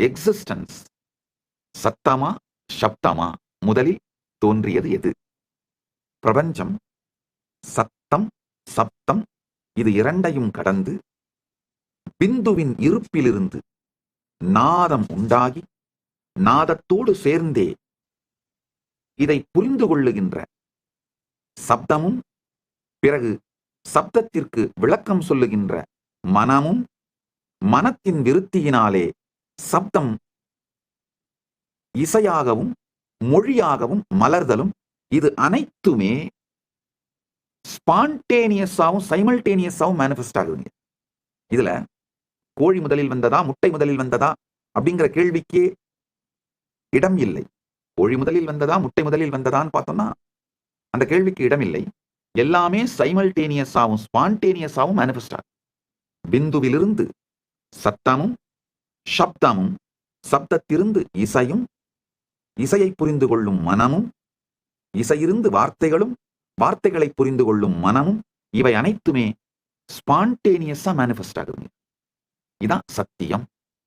Existence. சத்தமா சப்தமா முதலில் தோன்றியது எது? பிரபஞ்சம் சத்தம் சப்தம் இது இரண்டையும் கடந்து பிந்துவின் இருப்பிலிருந்து நாதம் உண்டாகி நாதத்தோடு சேர்ந்தே இதை புரிந்து கொள்ளுகின்ற சப்தமும் பிறகு சப்தத்திற்கு விளக்கம் சொல்லுகின்ற மனமும் மனத்தின் விருத்தியினாலே சப்தம் இசையாகவும் மொழியாகவும் மலர்தலும் இது அனைத்துமே ஸ்பான்டேனியஸாவும் சைமல்டேனியஸாவும் மேனிஃபெஸ்ட் ஆகுதுங்க. இதுல கோழி முதலில் வந்ததா முட்டை முதலில் வந்ததா அப்படிங்கிற கேள்விக்கே இடம் இல்லை. கோழி முதலில் வந்ததா முட்டை முதலில் வந்ததான்னு பார்த்தோம்னா அந்த கேள்விக்கு இடம் இல்லை. எல்லாமே சைமல்டேனியஸாவும் ஸ்பான்டேனியஸாவும் மேனிஃபெஸ்ட் ஆகும். பிந்துவிலிருந்து சத்தமும் சப்தமும், சப்தத்திலிருந்து இசையும், இசையை புரிந்து கொள்ளும் மனமும், இசையிருந்து வார்த்தைகளும், வார்த்தைகளை புரிந்து கொள்ளும் மனமும், இவை அனைத்துமே ஸ்பான்டேனியஸா மேனிஃபெஸ்ட் ஆகுதுங்க. இதான் சத்தியம்.